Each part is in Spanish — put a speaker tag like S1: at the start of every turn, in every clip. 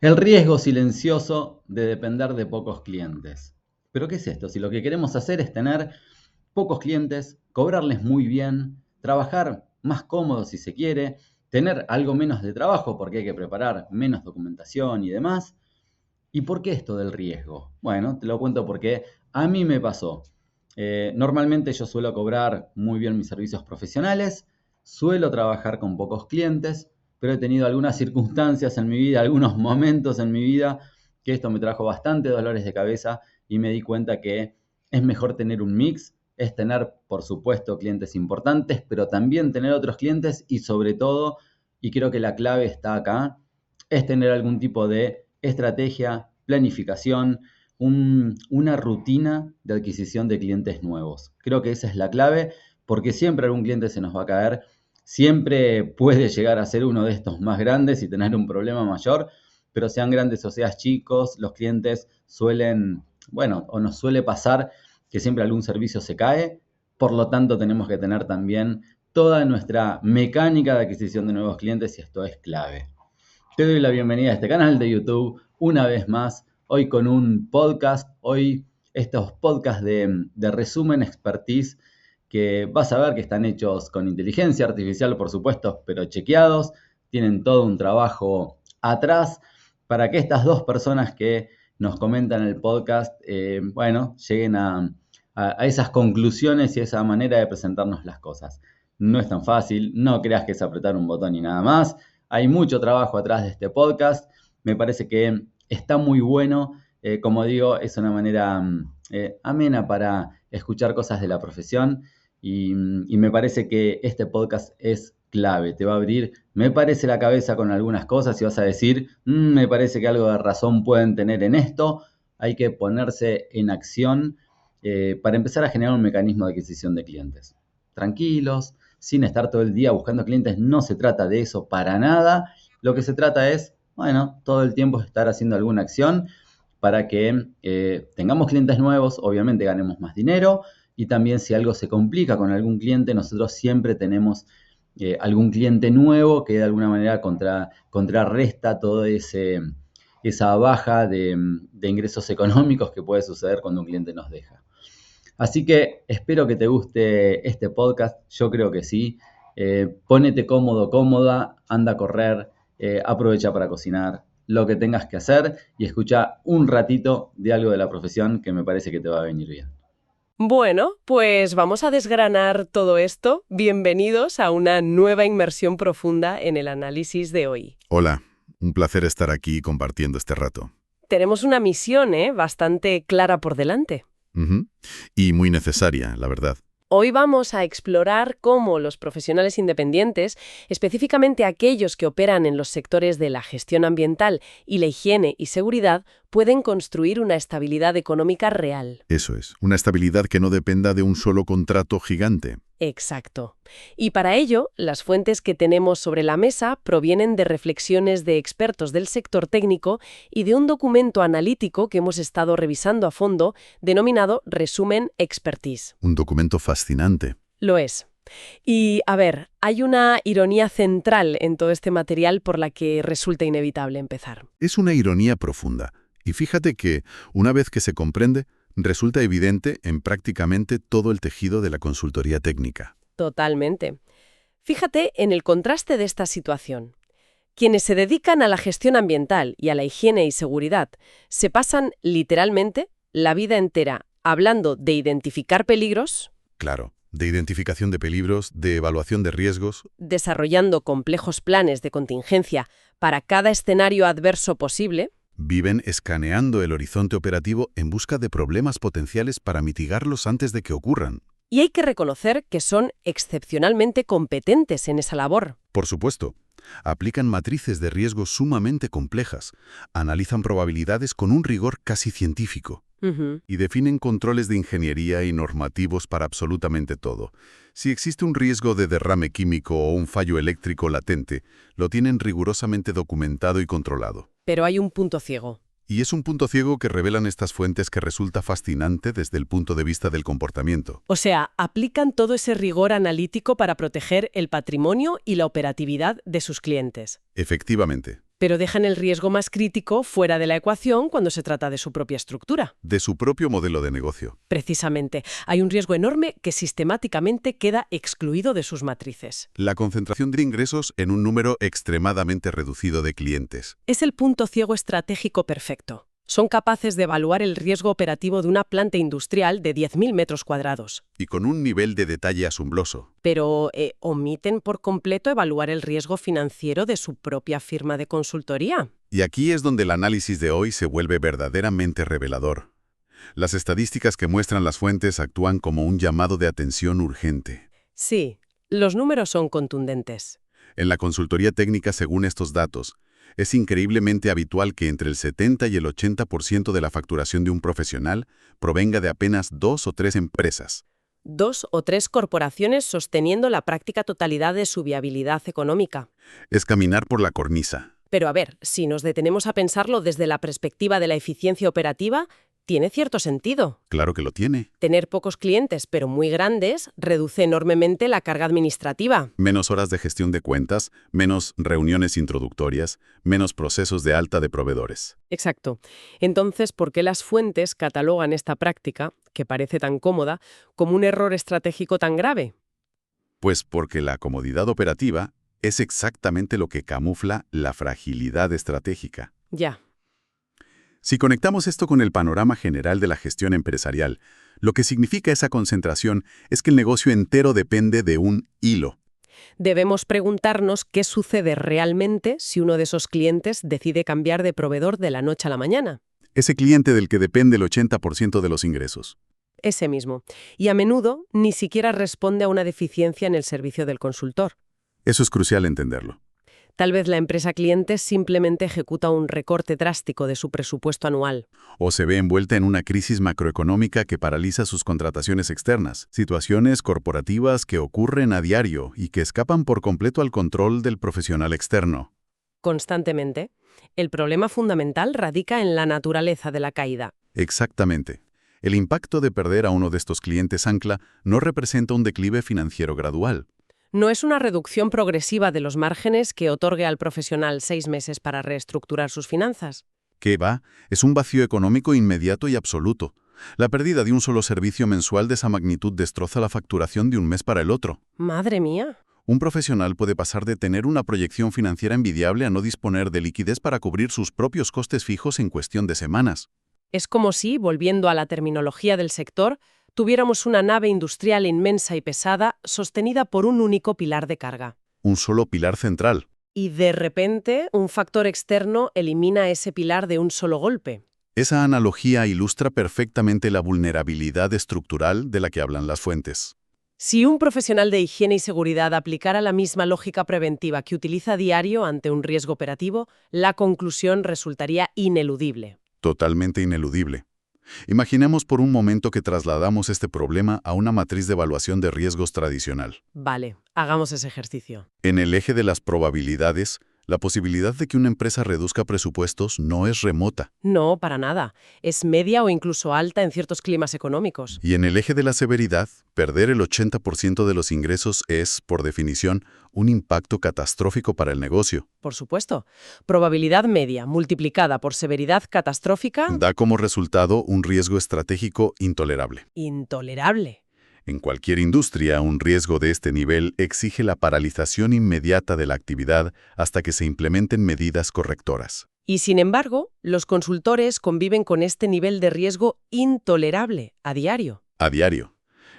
S1: El riesgo silencioso de depender de pocos clientes. ¿Pero qué es esto? Si lo que queremos hacer es tener pocos clientes, cobrarles muy bien, trabajar más cómodo si se quiere, tener algo menos de trabajo porque hay que preparar menos documentación y demás. ¿Y por qué esto del riesgo? Bueno, te lo cuento porque a mí me pasó. Normalmente yo suelo cobrar muy bien mis servicios profesionales, suelo trabajar con pocos clientes, pero he tenido algunas circunstancias en mi vida, algunos momentos en mi vida que esto me trajo bastante dolores de cabeza y me di cuenta que es mejor tener un mix, es tener, por supuesto, clientes importantes, pero también tener otros clientes y sobre todo, y creo que la clave está acá, es tener algún tipo de estrategia, planificación, una rutina de adquisición de clientes nuevos. Creo que esa es la clave porque siempre algún cliente se nos va a caer, siempre puede llegar a ser uno de estos más grandes y tener un problema mayor, pero sean grandes o seas chicos, los clientes suelen, bueno, o nos suele pasar que siempre algún servicio se cae, por lo tanto tenemos que tener también toda nuestra mecánica de adquisición de nuevos clientes y esto es clave. Te doy la bienvenida a este canal de YouTube una vez más, hoy con un podcast, hoy estos podcasts de resumen expertise que vas a ver que están hechos con inteligencia artificial, por supuesto, pero chequeados, tienen todo un trabajo atrás para que estas dos personas que nos comentan el podcast, bueno, lleguen a esas conclusiones y esa manera de presentarnos las cosas. No es tan fácil, no creas que es apretar un botón y nada más. Hay mucho trabajo atrás de este podcast. Me parece que está muy bueno. Como digo, es una manera amena para escuchar cosas de la profesión y me parece que este podcast es clave. Te va a abrir, me parece, la cabeza con algunas cosas y vas a decir, me parece que algo de razón pueden tener en esto. Hay que ponerse en acción para empezar a generar un mecanismo de adquisición de clientes. Tranquilos, sin estar todo el día buscando clientes, no se trata de eso para nada. Lo que se trata es, bueno, todo el tiempo estar haciendo alguna acción para que tengamos clientes nuevos, obviamente ganemos más dinero y también si algo se complica con algún cliente, nosotros siempre tenemos algún cliente nuevo que de alguna manera contrarresta toda esa baja de ingresos económicos que puede suceder cuando un cliente nos deja. Así que espero que te guste este podcast, yo creo que sí. Ponete cómodo, cómoda, anda a correr, aprovecha para cocinar, lo que tengas que hacer y escucha un ratito de algo de la profesión que me parece que te va a venir bien.
S2: Bueno, pues vamos a desgranar todo esto. Bienvenidos a una nueva inmersión profunda en el análisis de hoy.
S3: Hola, un placer estar aquí compartiendo este rato.
S2: Tenemos una misión, bastante clara por delante.
S3: Ujú. Y muy necesaria, la verdad.
S2: Hoy vamos a explorar cómo los profesionales independientes, específicamente aquellos que operan en los sectores de la gestión ambiental y la higiene y seguridad, pueden construir una estabilidad económica real.
S3: Eso es, una estabilidad que no dependa de un solo contrato gigante.
S2: Exacto. Y para ello, las fuentes que tenemos sobre la mesa provienen de reflexiones de expertos del sector técnico y de un documento analítico que hemos estado revisando a fondo, denominado Resumen Expertise.
S3: Un documento fascinante.
S2: Lo es. Y, a ver, hay una ironía central en todo este material por la que resulta inevitable empezar.
S3: Es una ironía profunda. Y fíjate que, una vez que se comprende, resulta evidente en prácticamente todo el tejido de la consultoría técnica.
S2: Totalmente. Fíjate en el contraste de esta situación. Quienes se dedican a la gestión ambiental y a la higiene y seguridad se pasan literalmente la vida entera hablando de identificar peligros,
S3: Claro, de identificación de peligros, de evaluación de riesgos.
S2: desarrollando complejos planes de contingencia para cada escenario adverso posible,
S3: Viven escaneando el horizonte operativo en busca de problemas potenciales para mitigarlos antes de que ocurran.
S2: y hay que reconocer que son excepcionalmente competentes en esa labor.
S3: Por supuesto, aplican matrices de riesgo sumamente complejas, analizan probabilidades con un rigor casi científico
S2: Ujú.
S3: y definen controles de ingeniería y normativos para absolutamente todo. Si existe un riesgo de derrame químico o un fallo eléctrico latente, lo tienen rigurosamente documentado y controlado.
S2: Pero hay un punto ciego.
S3: Y es un punto ciego que revelan estas fuentes que resulta fascinante desde el punto de vista del comportamiento.
S2: O sea, aplican todo ese rigor analítico para proteger el patrimonio y la operatividad de sus clientes.
S3: Efectivamente.
S2: pero dejan el riesgo más crítico fuera de la ecuación cuando se trata de su propia estructura.
S3: De su propio modelo de negocio.
S2: Precisamente, hay un riesgo enorme que sistemáticamente queda excluido de sus matrices.
S3: La concentración de ingresos en un número extremadamente reducido de clientes.
S2: Es el punto ciego estratégico perfecto. Son capaces de evaluar el riesgo operativo de una planta industrial de 10.000 metros cuadrados.
S3: Y con un nivel de detalle asombroso.
S2: Pero omiten por completo evaluar el riesgo financiero de su propia firma de consultoría.
S3: Y aquí es donde el análisis de hoy se vuelve verdaderamente revelador. Las estadísticas que muestran las fuentes actúan como un llamado de atención urgente.
S2: Sí, los números son contundentes.
S3: En la consultoría técnica, según estos datos, es increíblemente habitual que entre el 70 y el 80% de la facturación de un profesional provenga de apenas 2 o 3 empresas.
S2: 2 o 3 corporaciones sosteniendo la práctica totalidad de su viabilidad económica.
S3: Es caminar por la cornisa.
S2: Pero a ver, si nos detenemos a pensarlo desde la perspectiva de la eficiencia operativa, tiene cierto sentido.
S3: Claro que lo tiene.
S2: Tener pocos clientes, pero muy grandes, reduce enormemente la carga administrativa.
S3: Menos horas de gestión de cuentas, menos reuniones introductorias, menos procesos de alta de proveedores.
S2: Exacto. Entonces, ¿por qué las fuentes catalogan esta práctica, que parece tan cómoda, como un error estratégico tan grave?
S3: Pues porque la comodidad operativa es exactamente lo que camufla la fragilidad estratégica.
S2: Ya.
S3: Si conectamos esto con el panorama general de la gestión empresarial, lo que significa esa concentración es que el negocio entero depende de un hilo.
S2: Debemos preguntarnos qué sucede realmente si uno de esos clientes decide cambiar de proveedor de la noche a la mañana.
S3: Ese cliente del que depende el 80% de los ingresos.
S2: Ese mismo. Y a menudo ni siquiera responde a una deficiencia en el servicio del consultor.
S3: Eso es crucial entenderlo.
S2: Tal vez la empresa cliente simplemente ejecuta un recorte drástico de su presupuesto anual.
S3: O se ve envuelta en una crisis macroeconómica que paraliza sus contrataciones externas, situaciones corporativas que ocurren a diario y que escapan por completo al control del profesional externo.
S2: Constantemente. El problema fundamental radica en la naturaleza de la caída.
S3: Exactamente. El impacto de perder a uno de estos clientes ancla no representa un declive financiero gradual.
S2: No es una reducción progresiva de los márgenes que otorgue al profesional 6 meses para reestructurar sus finanzas.
S3: ¿Qué va? Es un vacío económico inmediato y absoluto. La pérdida de un solo servicio mensual de esa magnitud destroza la facturación de un mes para el otro.
S2: ¡Madre mía!
S3: Un profesional puede pasar de tener una proyección financiera envidiable a no disponer de liquidez para cubrir sus propios costes fijos en cuestión de semanas.
S2: Es como si, volviendo a la terminología del sector, tuviéramos una nave industrial inmensa y pesada sostenida por un único pilar de carga.
S3: Un solo pilar central.
S2: Y de repente, un factor externo elimina ese pilar de un solo golpe.
S3: Esa analogía ilustra perfectamente la vulnerabilidad estructural de la que hablan las fuentes.
S2: Si un profesional de higiene y seguridad aplicara la misma lógica preventiva que utiliza a diario ante un riesgo operativo, la conclusión resultaría ineludible.
S3: Totalmente ineludible. Imaginemos por un momento que trasladamos este problema a una matriz de evaluación de riesgos tradicional.
S2: Vale, hagamos ese ejercicio.
S3: En el eje de las probabilidades, la posibilidad de que una empresa reduzca presupuestos no es remota.
S2: No, para nada. Es media o incluso alta en ciertos climas económicos.
S3: Y en el eje de la severidad, perder el 80% de los ingresos es, por definición, un impacto catastrófico para el negocio.
S2: Por supuesto. Probabilidad media multiplicada por severidad catastrófica.
S3: Da como resultado un riesgo estratégico intolerable.
S2: Intolerable.
S3: En cualquier industria, un riesgo de este nivel exige la paralización inmediata de la actividad hasta que se implementen medidas correctoras.
S2: Y sin embargo, los consultores conviven con este nivel de riesgo intolerable a diario.
S3: A diario.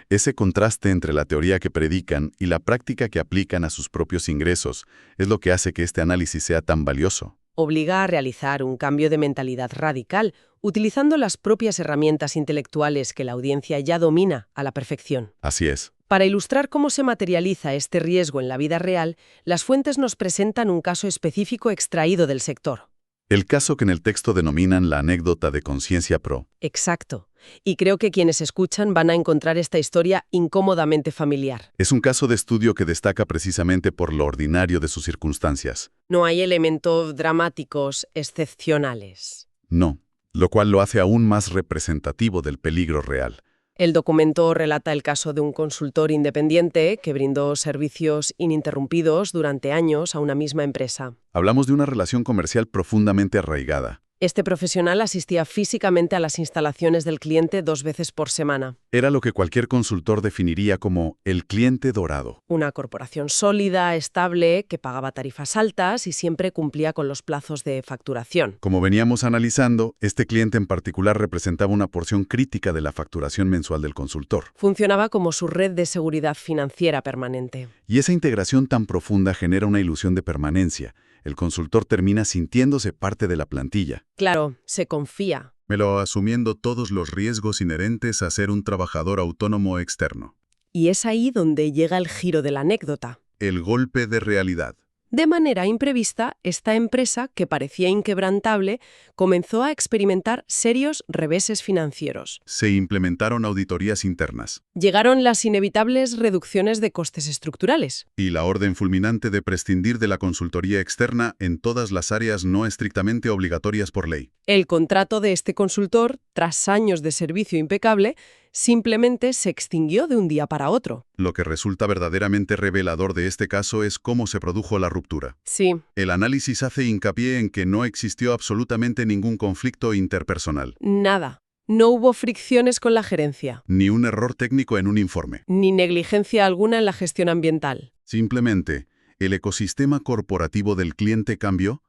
S3: Ese contraste entre la teoría que predican y la práctica que aplican a sus propios ingresos es lo que hace que este análisis sea tan valioso.
S2: Obliga a realizar un cambio de mentalidad radical, utilizando las propias herramientas intelectuales que la audiencia ya domina a la perfección.
S3: Así es.
S2: Para ilustrar cómo se materializa este riesgo en la vida real, las fuentes nos presentan un caso específico extraído del sector.
S3: El caso que en el texto denominan la anécdota de Conciencia Pro.
S2: Exacto. Y creo que quienes escuchan van a encontrar esta historia incómodamente familiar.
S3: Es un caso de estudio que destaca precisamente por lo ordinario de sus circunstancias.
S2: No hay elementos dramáticos excepcionales.
S3: No, lo cual lo hace aún más representativo del peligro real.
S2: El documento relata el caso de un consultor independiente que brindó servicios ininterrumpidos durante años a una misma empresa.
S3: Hablamos de una relación comercial profundamente arraigada.
S2: Este profesional asistía físicamente a las instalaciones del cliente 2 veces por semana.
S3: Era lo que cualquier consultor definiría como el cliente dorado.
S2: Una corporación sólida, estable, que pagaba tarifas altas y siempre cumplía con los plazos de facturación.
S3: Como veníamos analizando, este cliente en particular representaba una porción crítica de la facturación mensual del consultor.
S2: Funcionaba como su red de seguridad financiera permanente.
S3: Y esa integración tan profunda genera una ilusión de permanencia. El consultor termina sintiéndose parte de la plantilla.
S2: Claro, se confía.
S3: Asumiendo todos los riesgos inherentes a ser un trabajador autónomo externo.
S2: Y es ahí donde llega el giro de la anécdota.
S3: El golpe de realidad.
S2: De manera imprevista, esta empresa, que parecía inquebrantable, comenzó a experimentar serios reveses financieros.
S3: Se implementaron auditorías internas.
S2: Llegaron las inevitables reducciones de costes estructurales.
S3: Y la orden fulminante de prescindir de la consultoría externa en todas las áreas no estrictamente obligatorias por ley.
S2: El contrato de este consultor, tras años de servicio impecable, simplemente se extinguió de un día para otro.
S3: Lo que resulta verdaderamente revelador de este caso es cómo se produjo la ruptura.
S2: Sí.
S3: El análisis hace hincapié en que no existió absolutamente ningún conflicto interpersonal.
S2: Nada. No hubo fricciones con la gerencia.
S3: Ni un error técnico en un informe.
S2: Ni negligencia alguna en la gestión ambiental.
S3: Simplemente, el ecosistema corporativo del cliente cambió,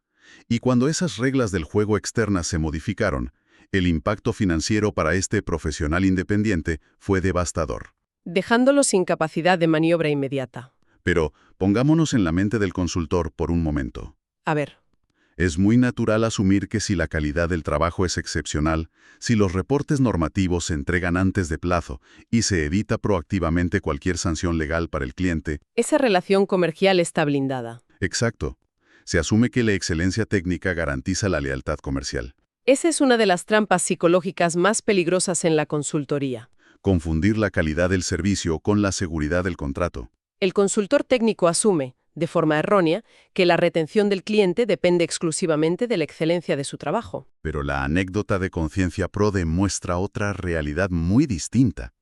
S3: y cuando esas reglas del juego externas se modificaron, el impacto financiero para este profesional independiente fue devastador.
S2: Dejándolo sin capacidad de maniobra inmediata.
S3: Pero pongámonos en la mente del consultor por un momento.
S2: A ver.
S3: Es muy natural asumir que si la calidad del trabajo es excepcional, si los reportes normativos se entregan antes de plazo y se evita proactivamente cualquier sanción legal para el cliente.
S2: Esa relación comercial está blindada.
S3: Exacto. Se asume que la excelencia técnica garantiza la lealtad comercial.
S2: Esa es una de las trampas psicológicas más peligrosas en la consultoría.
S3: Confundir la calidad del servicio con la seguridad del contrato.
S2: El consultor técnico asume, de forma errónea, que la retención del cliente depende exclusivamente de la excelencia de su trabajo.
S3: Pero la anécdota de Conciencia Pro demuestra otra realidad muy distinta.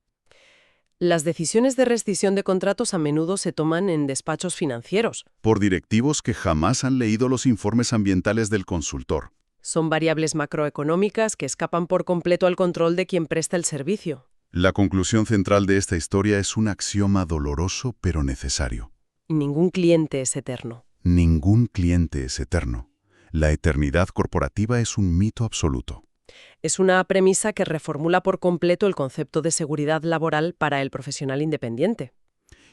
S2: Las decisiones de rescisión de contratos a menudo se toman en despachos financieros.
S3: Por directivos que jamás han leído los informes ambientales del consultor.
S2: Son variables macroeconómicas que escapan por completo al control de quien presta el servicio.
S3: La conclusión central de esta historia es un axioma doloroso pero necesario.
S2: Ningún cliente es eterno.
S3: Ningún cliente es eterno. La eternidad corporativa es un mito absoluto.
S2: Es una premisa que reformula por completo el concepto de seguridad laboral para el profesional independiente.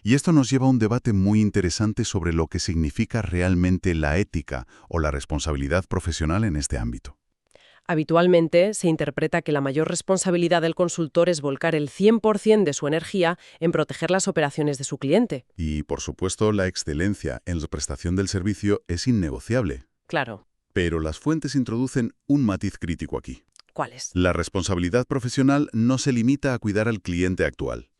S3: Y esto nos lleva a un debate muy interesante sobre lo que significa realmente la ética o la responsabilidad profesional en este ámbito.
S2: Habitualmente se interpreta que la mayor responsabilidad del consultor es volcar el 100% de su energía en proteger las operaciones de su cliente.
S3: Y, por supuesto, la excelencia en la prestación del servicio es innegociable.
S2: Claro.
S3: Pero las fuentes introducen un matiz crítico aquí.
S2: ¿Cuáles?
S3: La responsabilidad profesional no se limita a cuidar al cliente actual.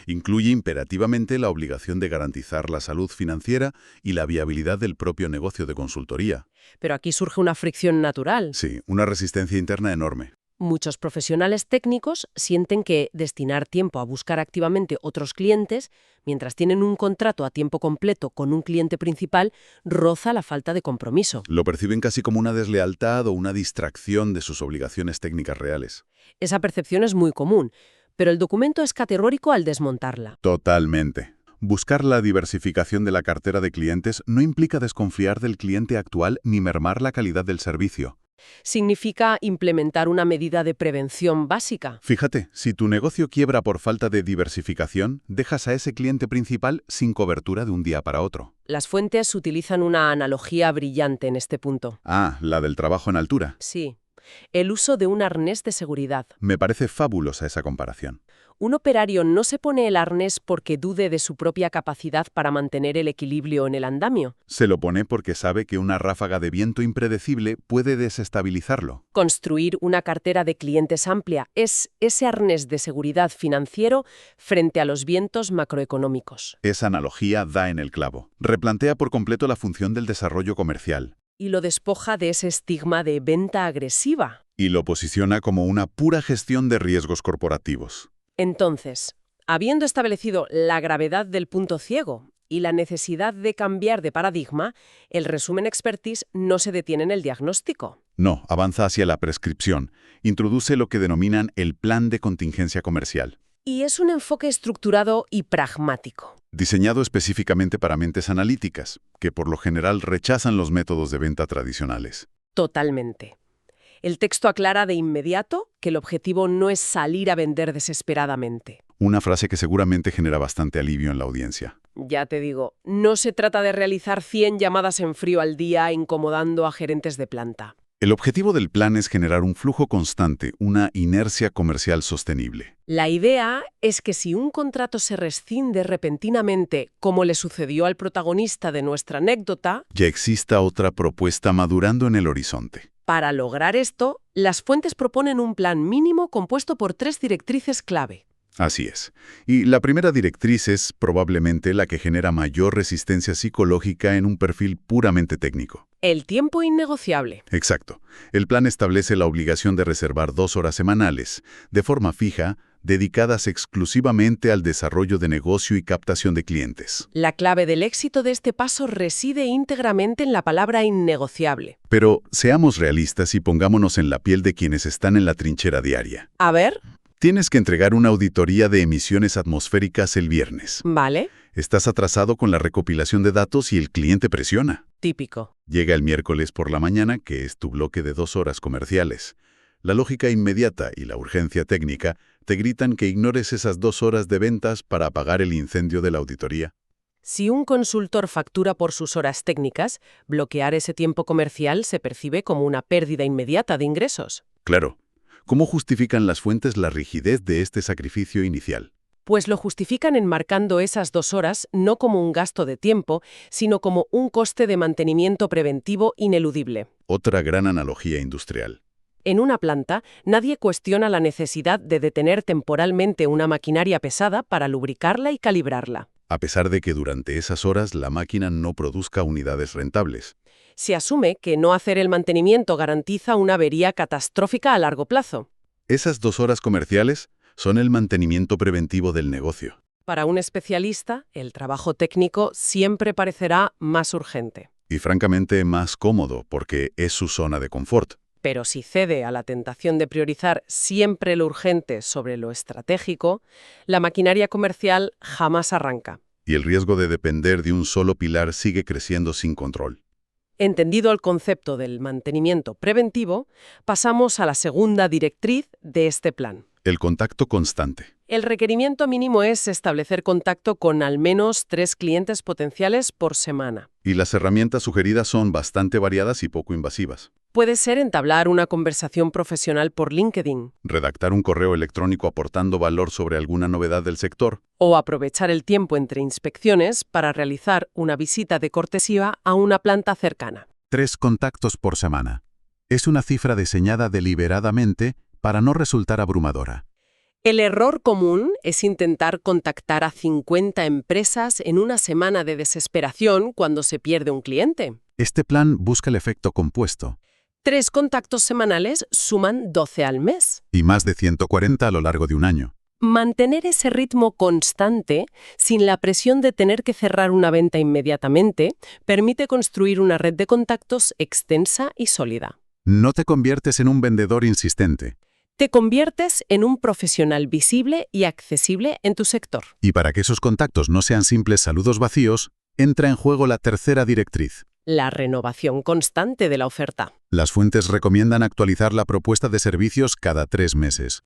S3: Incluye imperativamente la obligación de garantizar la salud financiera y la viabilidad del propio negocio de consultoría.
S2: Pero aquí surge una fricción natural.
S3: Sí, una resistencia interna enorme.
S2: Muchos profesionales técnicos sienten que destinar tiempo a buscar activamente otros clientes, mientras tienen un contrato a tiempo completo con un cliente principal, roza la falta de compromiso.
S3: Lo perciben casi como una deslealtad o una distracción de sus obligaciones técnicas reales.
S2: Esa percepción es muy común, pero el documento es categórico al desmontarla.
S3: Totalmente. Buscar la diversificación de la cartera de clientes no implica desconfiar del cliente actual ni mermar la calidad del servicio.
S2: Significa implementar una medida de prevención básica.
S3: Fíjate, si tu negocio quiebra por falta de diversificación, dejas a ese cliente principal sin cobertura de un día para otro.
S2: Las fuentes utilizan una analogía brillante en este punto.
S3: Ah, la del trabajo en altura.
S2: Sí. El uso de un arnés de seguridad.
S3: Me parece fabulosa esa comparación.
S2: Un operario no se pone el arnés porque dude de su propia capacidad para mantener el equilibrio en el andamio.
S3: Se lo pone porque sabe que una ráfaga de viento impredecible puede desestabilizarlo.
S2: Construir una cartera de clientes amplia es ese arnés de seguridad financiero frente a los vientos macroeconómicos.
S3: Esa analogía da en el clavo. Replantea por completo la función del desarrollo comercial.
S2: Y lo despoja de ese estigma de venta agresiva.
S3: Y lo posiciona como una pura gestión de riesgos corporativos.
S2: Entonces, habiendo establecido la gravedad del punto ciego y la necesidad de cambiar de paradigma, el resumen expertise no se detiene en el diagnóstico.
S3: No, avanza hacia la prescripción. Introduce lo que denominan el plan de contingencia comercial,
S2: Y es un enfoque estructurado y pragmático.
S3: diseñado específicamente para mentes analíticas, que por lo general rechazan los métodos de venta tradicionales.
S2: Totalmente. El texto aclara de inmediato que el objetivo no es salir a vender desesperadamente.
S3: Una frase que seguramente genera bastante alivio en la audiencia.
S2: Ya te digo, no se trata de realizar 100 llamadas en frío al día incomodando a gerentes de planta.
S3: El objetivo del plan es generar un flujo constante, una inercia comercial sostenible.
S2: La idea es que si un contrato se rescinde repentinamente, como le sucedió al protagonista de nuestra anécdota,
S3: Ya exista otra propuesta madurando en el horizonte.
S2: para lograr esto, las fuentes proponen un plan mínimo compuesto por 3 directrices clave.
S3: Así es. Y la primera directriz es probablemente la que genera mayor resistencia psicológica en un perfil puramente técnico.
S2: El tiempo innegociable.
S3: Exacto. El plan establece la obligación de reservar 2 horas semanales, de forma fija, dedicadas exclusivamente al desarrollo de negocio y captación de clientes.
S2: La clave del éxito de este paso reside íntegramente en la palabra innegociable.
S3: Pero seamos realistas y pongámonos en la piel de quienes están en la trinchera diaria.
S2: A ver,
S3: Tienes que entregar una auditoría de emisiones atmosféricas el viernes.
S2: vale,
S3: Estás atrasado con la recopilación de datos y el cliente presiona.
S2: típico.
S3: Llega el miércoles por la mañana, que es tu bloque de 2 horas comerciales. La lógica inmediata y la urgencia técnica te gritan que ignores esas 2 horas de ventas para apagar el incendio de la auditoría.
S2: Si un consultor factura por sus horas técnicas, bloquear ese tiempo comercial se percibe como una pérdida inmediata de ingresos.
S3: Claro. ¿Cómo justifican las fuentes la rigidez de este sacrificio inicial?
S2: Pues lo justifican enmarcando esas 2 horas no como un gasto de tiempo, sino como un coste de mantenimiento preventivo ineludible.
S3: Otra gran analogía industrial.
S2: En una planta, nadie cuestiona la necesidad de detener temporalmente una maquinaria pesada para lubricarla y calibrarla.
S3: A pesar de que durante esas horas la máquina no produzca unidades rentables.
S2: Se asume que no hacer el mantenimiento garantiza una avería catastrófica a largo plazo.
S3: Esas 2 horas comerciales son el mantenimiento preventivo del negocio.
S2: Para un especialista, el trabajo técnico siempre parecerá más urgente.
S3: Y francamente más cómodo, porque es su zona de confort.
S2: Pero si cede a la tentación de priorizar siempre lo urgente sobre lo estratégico, la maquinaria comercial jamás arranca.
S3: Y el riesgo de depender de un solo pilar sigue creciendo sin control.
S2: Entendido el concepto del mantenimiento preventivo, pasamos a la segunda directriz de este plan.
S3: El contacto constante.
S2: El requerimiento mínimo es establecer contacto con al menos 3 clientes potenciales por semana.
S3: Y las herramientas sugeridas son bastante variadas y poco invasivas.
S2: Puede ser entablar una conversación profesional por LinkedIn
S3: Redactar un correo electrónico aportando valor sobre alguna novedad del sector.
S2: o aprovechar el tiempo entre inspecciones para realizar una visita de cortesía a una planta cercana.
S4: 3 contactos por semana. Es una cifra diseñada deliberadamente para no resultar abrumadora.
S2: El error común es intentar contactar a 50 empresas en una semana de desesperación cuando se pierde un cliente.
S4: Este plan busca el efecto compuesto,
S2: 3 contactos semanales suman 12 al mes.
S4: y más de 140 a lo largo de un año.
S2: Mantener ese ritmo constante, sin la presión de tener que cerrar una venta inmediatamente, permite construir una red de contactos extensa y sólida.
S4: No te conviertes en un vendedor insistente.
S2: Te conviertes en un profesional visible y accesible en tu sector.
S4: Y para que esos contactos no sean simples saludos vacíos, entra en juego la tercera directriz.
S2: La renovación constante de la oferta.
S4: Las fuentes recomiendan actualizar la propuesta de servicios cada 3 meses.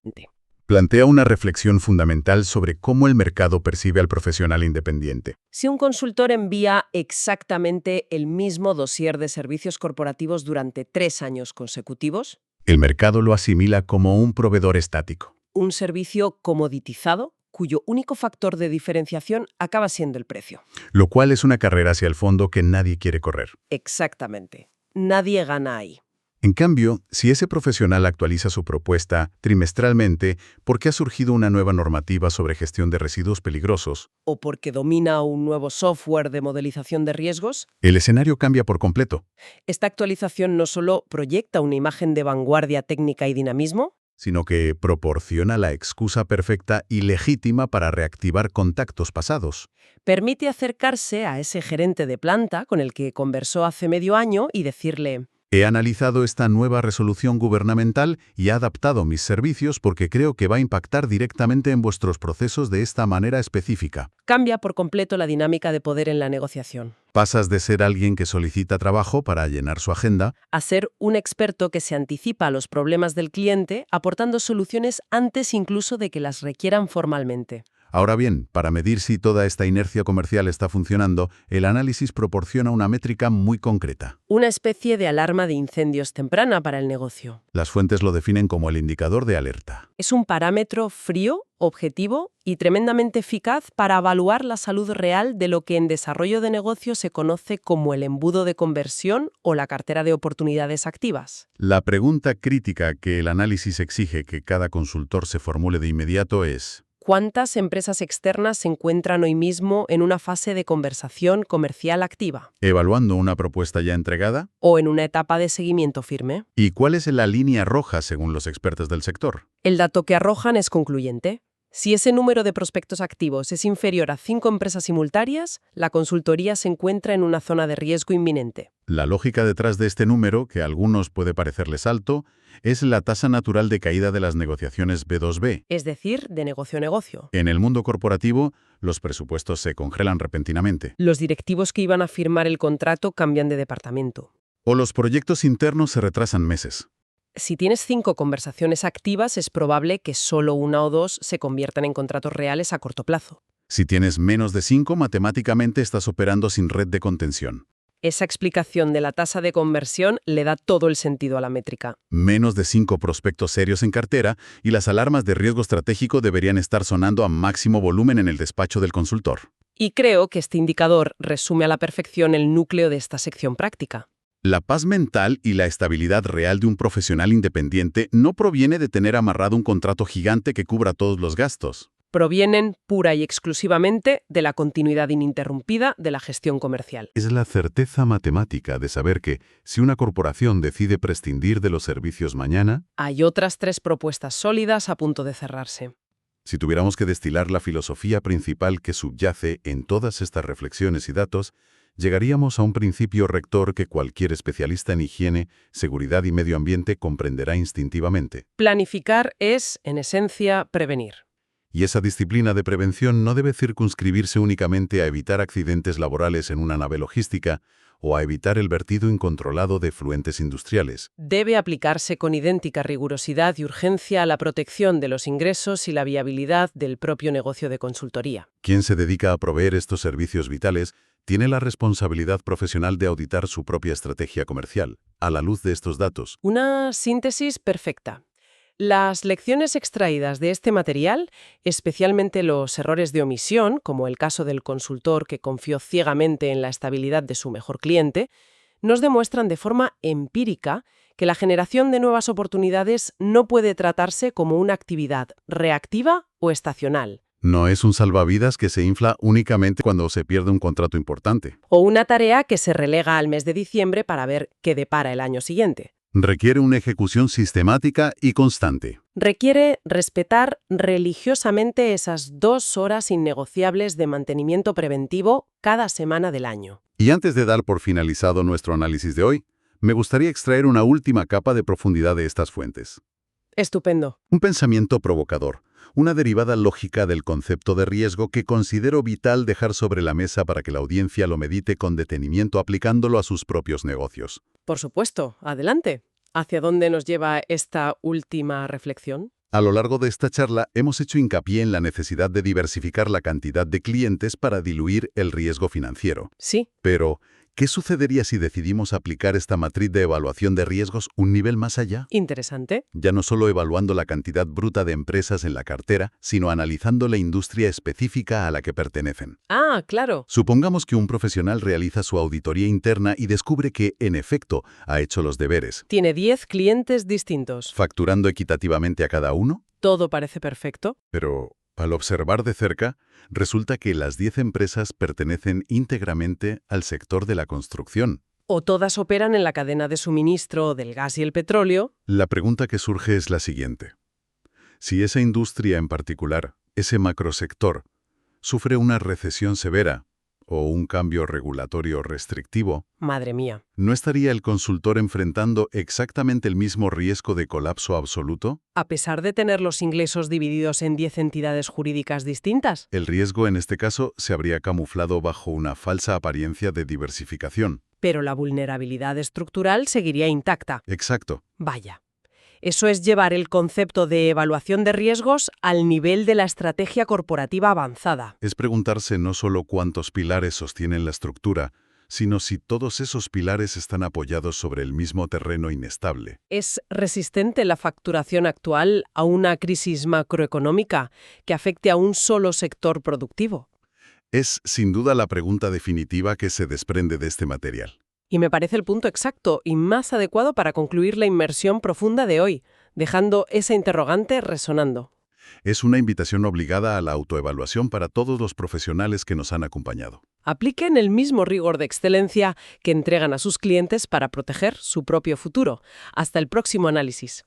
S3: Plantea una reflexión fundamental sobre cómo el mercado percibe al profesional independiente.
S2: Si un consultor envía exactamente el mismo dossier de servicios corporativos durante 3 años consecutivos,
S3: El mercado lo asimila como un proveedor estático.
S2: un servicio comoditizado, cuyo único factor de diferenciación acaba siendo el precio.
S3: Lo cual es una carrera hacia el fondo que nadie quiere correr.
S2: Exactamente. Nadie gana ahí.
S3: En cambio, si ese profesional actualiza su propuesta trimestralmente porque ha surgido una nueva normativa sobre gestión de residuos peligrosos,
S2: O porque domina un nuevo software de modelización de riesgos,
S3: el escenario cambia por completo.
S2: esta actualización no solo proyecta una imagen de vanguardia técnica y dinamismo,
S3: sino que proporciona la excusa perfecta y legítima para reactivar contactos pasados.
S2: Permite acercarse a ese gerente de planta con el que conversó hace medio año y decirle:
S3: He analizado esta nueva resolución gubernamental y he adaptado mis servicios porque creo que va a impactar directamente en vuestros procesos de esta manera específica.
S2: cambia por completo la dinámica de poder en la negociación.
S3: Pasas de ser alguien que solicita trabajo para llenar su agenda
S2: A ser un experto que se anticipa a los problemas del cliente, aportando soluciones antes incluso de que las requieran formalmente.
S3: Ahora bien, para medir si toda esta inercia comercial está funcionando, el análisis proporciona una métrica muy concreta.
S2: Una especie de alarma de incendios temprana para el negocio.
S3: Las fuentes lo definen como el indicador de alerta.
S2: Es un parámetro frío, objetivo y tremendamente eficaz para evaluar la salud real de lo que en desarrollo de negocio se conoce como el embudo de conversión o la cartera de oportunidades activas.
S3: La pregunta crítica que el análisis exige que cada consultor se formule de inmediato es:
S2: ¿Cuántas empresas externas se encuentran hoy mismo en una fase de conversación comercial activa?
S3: ¿evaluando una propuesta ya entregada?
S2: ¿O en una etapa de seguimiento firme?
S3: ¿Y cuál es la línea roja según los expertos del sector?
S2: El dato que arrojan es concluyente. Si ese número de prospectos activos es inferior a 5 empresas simultáneas, la consultoría se encuentra en una zona de riesgo inminente.
S3: La lógica detrás de este número, que a algunos puede parecerles alto, es la tasa natural de caída de las negociaciones B2B.
S2: Es decir, de negocio a negocio.
S3: En el mundo corporativo, los presupuestos se congelan repentinamente.
S2: Los directivos que iban a firmar el contrato cambian de departamento.
S3: O los proyectos internos se retrasan meses.
S2: Si tienes 5 conversaciones activas, es probable que solo 1 o 2 se conviertan en contratos reales a corto plazo.
S3: Si tienes menos de 5, matemáticamente estás operando sin red de contención.
S2: Esa explicación de la tasa de conversión le da todo el sentido a la métrica.
S3: Menos de 5 prospectos serios en cartera y las alarmas de riesgo estratégico deberían estar sonando a máximo volumen en el despacho del consultor.
S2: Y creo que este indicador resume a la perfección el núcleo de esta sección práctica.
S3: La paz mental y la estabilidad real de un profesional independiente no proviene de tener amarrado un contrato gigante que cubra todos los gastos.
S2: Provienen pura y exclusivamente de la continuidad ininterrumpida de la gestión comercial.
S4: Es la certeza matemática de saber que, si una corporación decide prescindir de los servicios mañana,
S2: Hay otras 3 propuestas sólidas a punto de cerrarse.
S4: si tuviéramos que destilar la filosofía principal que subyace en todas estas reflexiones y datos, llegaríamos a un principio rector que cualquier especialista en higiene, seguridad y medio ambiente comprenderá instintivamente.
S2: Planificar es, en esencia, prevenir.
S4: Y esa disciplina de prevención no debe circunscribirse únicamente a evitar accidentes laborales en una nave logística o a evitar el vertido incontrolado de efluentes industriales.
S2: Debe aplicarse con idéntica rigurosidad y urgencia a la protección de los ingresos y la viabilidad del propio negocio de consultoría.
S4: Quien se dedica a proveer estos servicios vitales tiene la responsabilidad profesional de auditar su propia estrategia comercial, a la luz de estos datos.
S2: Una síntesis perfecta. Las lecciones extraídas de este material, especialmente los errores de omisión, como el caso del consultor que confió ciegamente en la estabilidad de su mejor cliente, nos demuestran de forma empírica que la generación de nuevas oportunidades no puede tratarse como una actividad reactiva o estacional,
S4: No es un salvavidas que se infla únicamente cuando se pierde un contrato importante.
S2: o una tarea que se relega al mes de diciembre para ver qué depara el año siguiente.
S4: Requiere una ejecución sistemática y constante.
S2: Requiere respetar religiosamente esas 2 horas innegociables de mantenimiento preventivo cada semana del año.
S4: Y antes de dar por finalizado nuestro análisis de hoy, me gustaría extraer una última capa de profundidad de estas fuentes.
S2: Estupendo.
S4: Un pensamiento provocador, una derivada lógica del concepto de riesgo que considero vital dejar sobre la mesa para que la audiencia lo medite con detenimiento aplicándolo a sus propios negocios.
S2: Por supuesto, adelante. ¿Hacia dónde nos lleva esta última reflexión?
S4: A lo largo de esta charla hemos hecho hincapié en la necesidad de diversificar la cantidad de clientes para diluir el riesgo financiero.
S2: Sí,
S4: Pero, ¿qué sucedería si decidimos aplicar esta matriz de evaluación de riesgos un nivel más allá?
S2: interesante.
S4: Ya no solo evaluando la cantidad bruta de empresas en la cartera, sino analizando la industria específica a la que pertenecen.
S2: Ah, claro.
S4: Supongamos que un profesional realiza su auditoría interna y descubre que, en efecto, ha hecho los deberes,
S2: Tiene 10 clientes distintos.
S4: facturando equitativamente a cada uno,
S2: Todo parece perfecto.
S4: pero al observar de cerca, resulta que las 10 empresas pertenecen íntegramente al sector de la construcción.
S2: O todas operan en la cadena de suministro del gas y el petróleo.
S4: La pregunta que surge es la siguiente.
S3: Si esa industria en particular, ese macrosector, sufre una recesión severa o un cambio regulatorio restrictivo,
S2: Madre mía.
S3: ¿no estaría el consultor enfrentando exactamente el mismo riesgo de colapso absoluto?
S2: A pesar de tener los ingresos divididos en 10 entidades jurídicas distintas.
S3: El riesgo en este caso se habría camuflado bajo una falsa apariencia de diversificación.
S2: Pero la vulnerabilidad estructural seguiría intacta.
S3: Exacto.
S2: Vaya. Eso es llevar el concepto de evaluación de riesgos al nivel de la estrategia corporativa avanzada.
S3: Es preguntarse no solo cuántos pilares sostienen la estructura, sino si todos esos pilares están apoyados sobre el mismo terreno inestable.
S2: ¿Es resistente la facturación actual a una crisis macroeconómica que afecte a un solo sector productivo?
S3: Es, sin duda, la pregunta definitiva que se desprende de este material.
S2: Y me parece el punto exacto y más adecuado para concluir la inmersión profunda de hoy, dejando esa interrogante resonando.
S3: Es una invitación obligada a la autoevaluación para todos los profesionales que nos han acompañado.
S2: Apliquen el mismo rigor de excelencia que entregan a sus clientes para proteger su propio futuro. Hasta el próximo análisis.